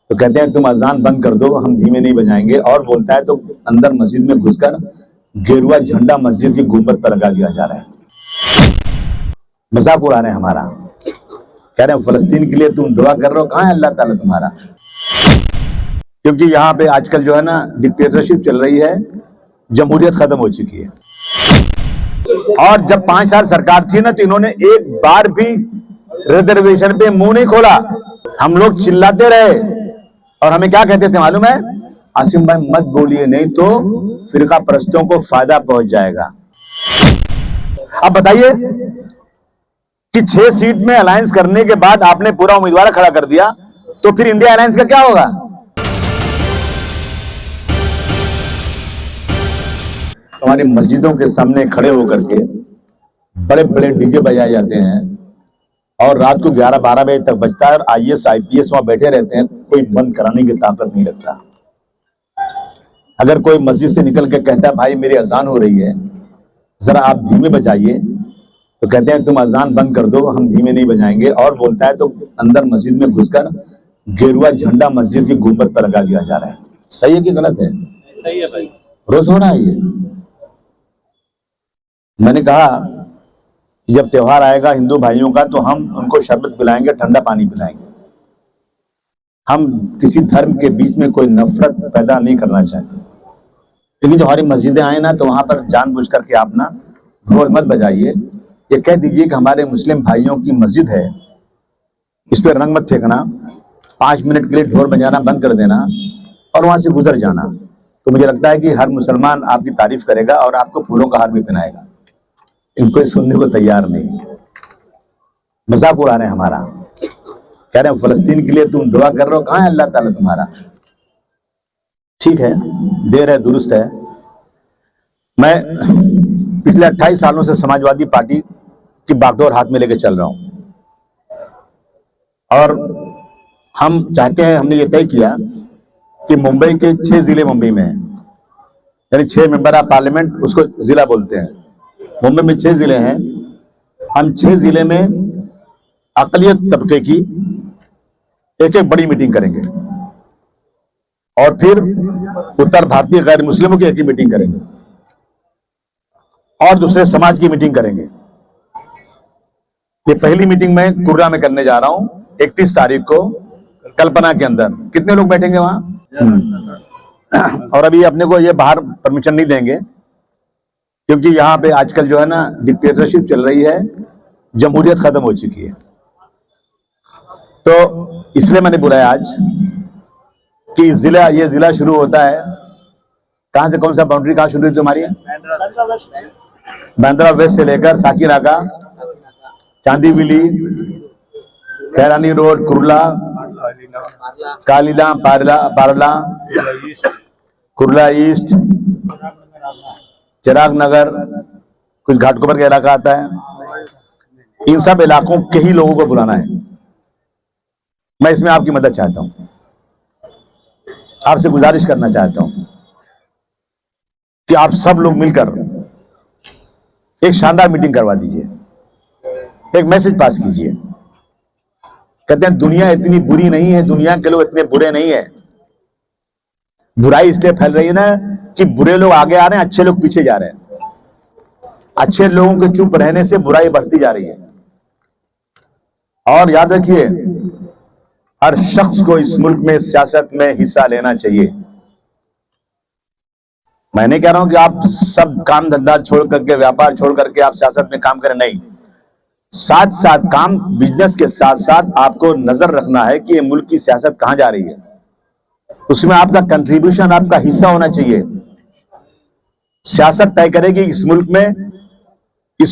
तो कहते हैं तुम अजान बंद कर दो, हम धीमे नहीं बजाएंगे। और बोलता है तो अंदर मस्जिद में घुसकर गेरुआ झंडा मस्जिद की गुंबद पर लगा दिया जा रहा है। मजाक उड़ा रहे हैं हमारा। कह रहे हैं फलस्तीन के लिए तुम दुआ कर रहे हो, कहां है अल्लाह ताला तुम्हारा? क्योंकि यहाँ पे आजकल जो है ना डिक्टेटरशिप चल रही है, जमहूरियत खत्म हो चुकी है। और जब 5 साल सरकार थी ना, तो इन्होंने एक बार भी रिजर्वेशन पे मुंह नहीं खोला। हम लोग चिल्लाते रहे और हमें क्या कहते थे मालूम है? आसिम भाई मत बोलिए, नहीं तो फिरका परस्तों को फायदा पहुंच जाएगा। अब बताइए कि 6 सीट में अलायंस करने के बाद आपने पूरा उम्मीदवार खड़ा कर दिया, तो फिर इंडिया अलायंस का क्या होगा? हमारी मस्जिदों के सामने खड़े होकर के बड़े बड़े डीजे बजाए जाते हैं और रात को 11-12 बजे तक बजता है और IAS IPS वहां बैठे रहते हैं। कोई बंद कराने की ताकत नहीं रखता। अगर कोई मस्जिद से निकल के कहता है भाई मेरी अजान हो रही है, जरा आप धीमे बजाइए, तो कहते हैं तुम अजान बंद कर दो, हम धीमे नहीं बजाएंगे। और बोलता है तो अंदर मस्जिद में घुसकर गेरुआ झंडा मस्जिद की गुंबद पर लगा दिया जा रहा है। सही है कि गलत है? सही है भाई। रोज हो रहा है ये। मैंने कहा जब त्योहार आएगा हिंदू भाइयों का, तो हम उनको शरबत पिलाएंगे, ठंडा पानी पिलाएंगे। हम किसी धर्म के बीच में कोई नफरत पैदा नहीं करना चाहते। लेकिन जो हमारी मस्जिदें आए ना, तो वहां पर जानबूझ करके आप ना ढोल मत बजाइए। ये कह दीजिए कि हमारे मुस्लिम भाइयों की मस्जिद है, इस पर रंग मत फेंकना, 5 मिनट के लिए ढोल बजाना बंद कर देना और वहां से गुजर जाना। तो मुझे लगता है कि हर मुसलमान आपकी तारीफ करेगा और आपको फूलों का हार भी पहनाएगा। इनको सुनने को तैयार नहीं। मजाक उड़ा रहे हैं हमारा। कह रहे हैं फलस्तीन के लिए तुम दुआ कर रहे हो, कहां है अल्लाह ताला तुम्हारा? ठीक है, देर है दुरुस्त है। मैं पिछले 28 सालों से समाजवादी पार्टी की बागडोर हाथ में लेके चल रहा हूं और हम चाहते हैं, हमने ये तय किया कि मुंबई के 6 जिले मुंबई में हैं, यानी 6 मेंबर ऑफ पार्लियामेंट, उसको जिला बोलते हैं। मुंबई में 6 जिले हैं। हम 6 जिले में अकलियत तबके की एक एक बड़ी मीटिंग करेंगे और फिर उत्तर भारतीय गैर मुस्लिमों की एक ही मीटिंग करेंगे और दूसरे समाज की मीटिंग करेंगे। ये पहली मीटिंग मैं कुर्रा में करने जा रहा हूं 31 तारीख को, कल्पना के अंदर। कितने लोग बैठेंगे वहां? और अभी अपने को ये बाहर परमिशन नहीं देंगे क्योंकि यहाँ पे आजकल जो है ना डिक्टेटरशिप चल रही है, जमहूरियत खत्म हो चुकी है। तो इसलिए मैंने बुलाया आज कि ये जिला शुरू होता है कहां से? कौन सा बाउंड्री कहां शुरू हुई तुम्हारी? बांद्रा वेस्ट से लेकर साकीनाका, चांदीबिली, खैरानी रोड, कुर्ला, कालीदा, पारला, कुर्ला ईस्ट, चिराग नगर, कुछ घाटकोपर का इलाका आता है। इन सब इलाकों के ही लोगों को बुलाना है। मैं इसमें आपकी मदद चाहता हूं, आपसे गुजारिश करना चाहता हूं कि आप सब लोग मिलकर एक शानदार मीटिंग करवा दीजिए, एक मैसेज पास कीजिए। कहते हैं दुनिया इतनी बुरी नहीं है, दुनिया के लोग इतने बुरे नहीं है। बुराई इसलिए फैल रही है ना कि बुरे लोग आगे आ रहे हैं, अच्छे लोग पीछे जा रहे हैं। अच्छे लोगों के चुप रहने से बुराई बढ़ती जा रही है। और याद रखिए, हर शख्स को इस मुल्क में सियासत में हिस्सा लेना चाहिए। मैं नहीं कह रहा हूं कि आप सब काम धंधा छोड़ करके, व्यापार छोड़ करके आप सियासत में काम करें, नहीं। साथ साथ काम, बिजनेस के साथ साथ आपको नजर रखना है कि ये मुल्क की सियासत कहां जा रही है, उसमें आपका कंट्रीब्यूशन, आपका हिस्सा होना चाहिए। सियासत तय करेगी इस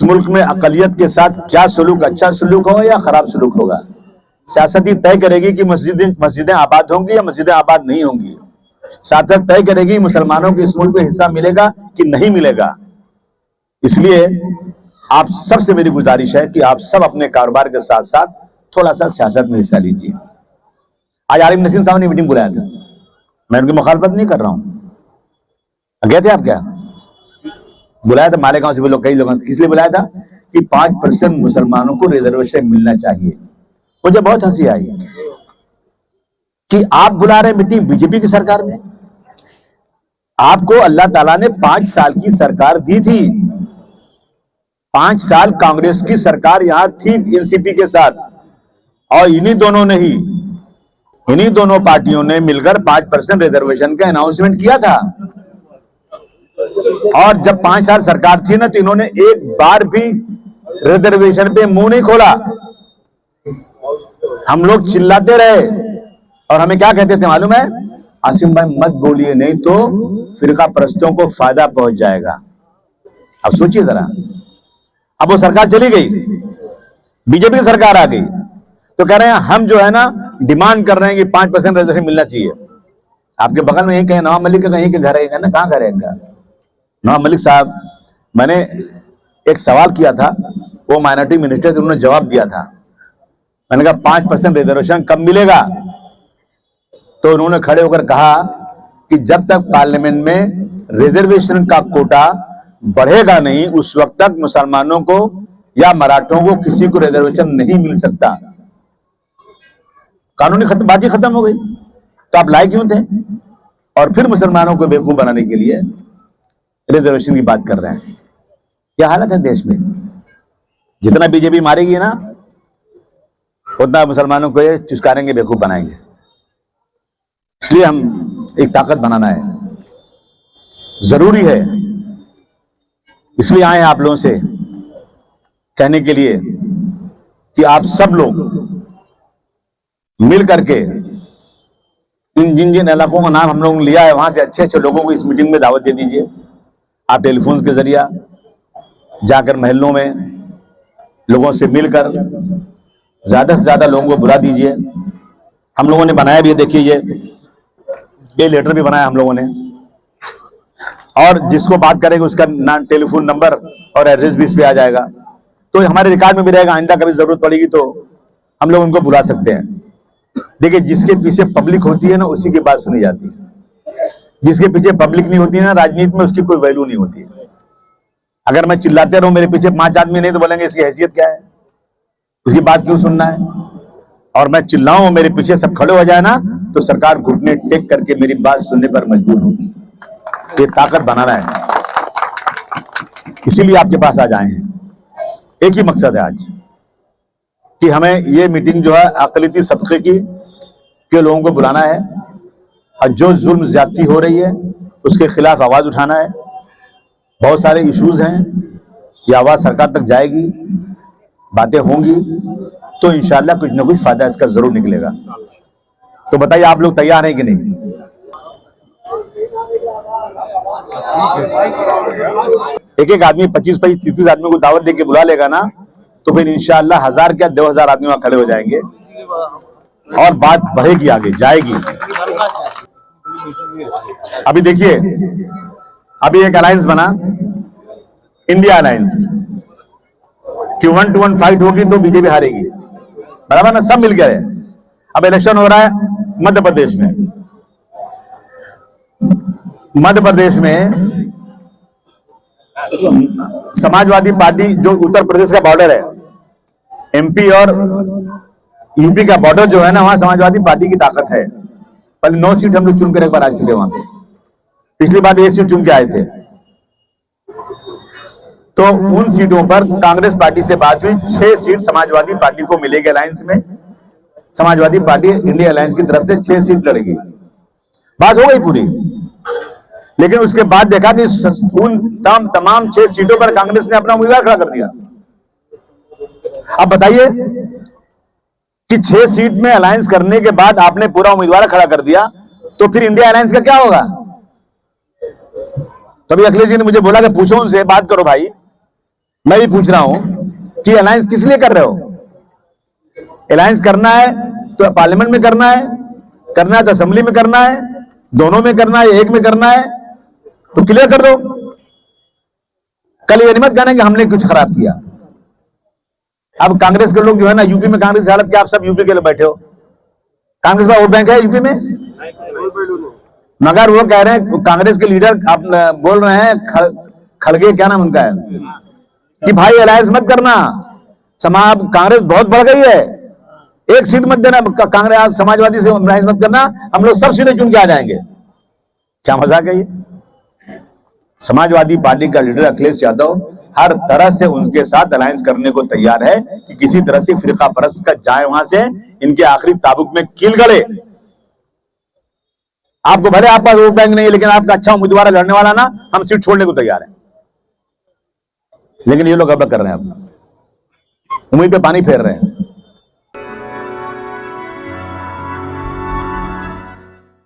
मुल्क में अकलियत के साथ क्या सलूक, अच्छा सलूक हो या खराब सलूक होगा। सियासत ही तय करेगी कि मस्जिदें आबाद होंगी या मस्जिदें आबाद नहीं होंगी। सियासत तय करेगी मुसलमानों को इस मुल्क में हिस्सा मिलेगा कि नहीं मिलेगा। इसलिए आप सबसे मेरी गुजारिश है कि आप सब अपने कारोबार के साथ साथ थोड़ा सा सियासत में हिस्सा लीजिए। आज आरिफ नसीम साहब ने मीटिंग बुलाया था, मैं उनकी मुखालफत नहीं कर रहा हूं। गए थे आप? क्या बुलाया था? मालेगांव से लोग, कई लोगों से। किस लिए बुलाया था? कि 5% मुसलमानों को रिजर्वेशन मिलना चाहिए। मुझे बहुत हंसी आई। कि आप बुला रहे मीटिंग बीजेपी की सरकार में। आपको अल्लाह ताला ने 5 साल की सरकार दी थी। 5 साल कांग्रेस की सरकार यहां थी एनसीपी के साथ, और इन्हीं दोनों पार्टियों ने मिलकर 5% रिजर्वेशन का अनाउंसमेंट किया था। और जब 5 साल सरकार थी ना, तो इन्होंने एक बार भी रिजर्वेशन पे मुंह नहीं खोला। हम लोग चिल्लाते रहे, और हमें क्या कहते थे मालूम है? आसिम भाई मत बोलिए, नहीं तो फिरका परस्तों को फायदा पहुंच जाएगा। अब सोचिए जरा, अब वो सरकार चली गई, बीजेपी की सरकार आ गई, तो कह रहे हैं हम जो है ना डिमांड कर रहे हैं कि 5% रिजर्वेशन मिलना चाहिए। आपके बगल में यही कहीं नवाब मलिक का कहीं के घर है ना, कहां घर है इनका? नवाब मलिक साहब, मैंने एक सवाल किया था, वो माइनॉरिटी मिनिस्टर से उन्होंने जवाब दिया था। मैंने कहा 5% रिजर्वेशन कब मिलेगा? तो उन्होंने खड़े होकर कहा कि जब तक पार्लियामेंट में रिजर्वेशन का कोटा बढ़ेगा नहीं, उस वक्त तक मुसलमानों को या मराठों को किसी को रिजर्वेशन नहीं मिल सकता। कानूनी बाजी खत्म हो गई, तो आप लाए क्यों थे? और फिर मुसलमानों को बेवकूफ बनाने के लिए रिजर्वेशन की बात कर रहे हैं। क्या हालत है देश में? जितना बीजेपी मारेगी ना, उतना मुसलमानों को ये चुस्कारेंगे, बेवकूफ बनाएंगे। इसलिए हम एक ताकत बनाना है, जरूरी है। इसलिए आए आप लोगों से कहने के लिए कि आप सब लोग मिल करके जिन जिन इलाकों का नाम हम लोगों ने लिया है, वहां से अच्छे अच्छे लोगों को इस मीटिंग में दावत दे दीजिए। आप टेलीफोन के जरिए जाकर महल्लों में लोगों से मिलकर ज्यादा से ज्यादा लोगों को बुला दीजिए। हम लोगों ने बनाया भी है, देखिए ये लेटर भी बनाया हम लोगों ने, और जिसको बात करेंगे उसका नाम, टेलीफोन नंबर और एड्रेस भी इस पे आ जाएगा, तो हमारे रिकॉर्ड में भी रहेगा। आइंदा कभी जरूरत पड़ेगी तो हम लोग उनको बुला सकते हैं। देखिए, जिसके पीछे पब्लिक होती है ना, उसी की बात सुनी जाती है। जिसके पीछे पब्लिक नहीं होती है ना, राजनीति में उसकी कोई वैल्यू नहीं होती है। अगर मैं चिल्लाते रहूं, मेरे पीछे 5 आदमी नहीं, तो बोलेंगे इसकी हैसियत क्या है, इसकी बात क्यों सुनना है? और मैं चिल्लाऊं, मेरे पीछे सब खड़े हो जाए ना, तो सरकार घुटने टेक करके मेरी बात सुनने पर मजबूर होगी। ये ताकत बनाना है, इसीलिए आपके पास आज आए हैं। एक ही मकसद है आज कि हमें ये मीटिंग जो है अक़लियती तबके के लोगों को बुलाना है, और जो जुल्म ज्यादती हो रही है उसके खिलाफ आवाज उठाना है। बहुत सारे इश्यूज हैं, ये आवाज सरकार तक जाएगी, बातें होंगी, तो इंशाल्लाह कुछ ना कुछ फायदा इसका जरूर निकलेगा। तो बताइए, आप लोग तैयार हैं कि नहीं? एक एक आदमी 25-25, 30 आदमी को दावत देके बुला लेगा ना, तो फिर इंशाल्लाह 1000 क्या 2000 आदमी वहां खड़े हो जाएंगे, और बात बढ़ेगी, आगे जाएगी। अभी देखिए, अभी एक अलायंस बना, इंडिया अलायंस, कि 1-to-1 फाइट होगी तो बीजेपी हारेगी, बराबर ना? सब मिल गए। अब इलेक्शन हो रहा है मध्य प्रदेश में। मध्य प्रदेश में समाजवादी पार्टी, जो उत्तर प्रदेश का बॉर्डर है, एमपी और यूपी का बॉर्डर जो है ना, वहां समाजवादी पार्टी की ताकत है। पहले 9 सीट हम लोग चुनकर एक बार आ चुके वहां पे, पिछली बार 1 सीट चुन के आए थे। तो उन सीटों पर कांग्रेस पार्टी से बात हुई, 6 सीट समाजवादी पार्टी को मिलेगी अलायंस में। समाजवादी पार्टी इंडिया अलायंस की तरफ से 6 सीट लड़ेगी, बात हो गई पूरी। लेकिन उसके बाद देखा कि उन तमाम 6 सीटों पर कांग्रेस ने अपना उम्मीदवार खड़ा कर दिया। अब बताइए कि 6 सीट में अलायंस करने के बाद आपने पूरा उम्मीदवार खड़ा कर दिया, तो फिर इंडिया अलायंस का क्या होगा? तभी अखिलेश जी ने मुझे बोला कि पूछो उनसे, बात करो भाई। मैं भी पूछ रहा हूं कि अलायंस किस लिए कर रहे हो? अलायंस करना है तो पार्लियामेंट में करना है तो असेंबली में करना है, दोनों में करना है, एक में करना है, तो क्लियर कर दो। कल ये मत कहना कि हमने कुछ खराब किया। अब कांग्रेस के लोग जो है ना, यूपी में कांग्रेस की हालत क्या, आप सब यूपी के लिए बैठे हो। कांग्रेस का वोट बैंक है यूपी में, मगर वो कह रहे हैं, कांग्रेस के लीडर आप बोल रहे हैं, खड़गे, क्या नाम उनका है, कि भाई अलायंस मत करना, कांग्रेस बहुत बढ़ गई है, एक सीट मत देना, कांग्रेस समाजवादी से मत करना, हम लोग सब सीटें चुन के आ जाएंगे। क्या मजाक है ये? समाजवादी पार्टी का लीडर अखिलेश यादव हर तरह से उनके साथ अलायंस करने को तैयार है कि किसी तरह से फिरका परस्त का जाए वहां से, इनके आखिरी ताबुक में कील गड़े। आपको भले आपका वोट बैंक नहीं है, लेकिन आपका अच्छा उम्मीदवार लड़ने वाला ना, हम सीट छोड़ने को तैयार हैं। लेकिन ये लोग गड़बड़ कर रहे हैं, अपना उम्मीद पे पानी फेर रहे हैं।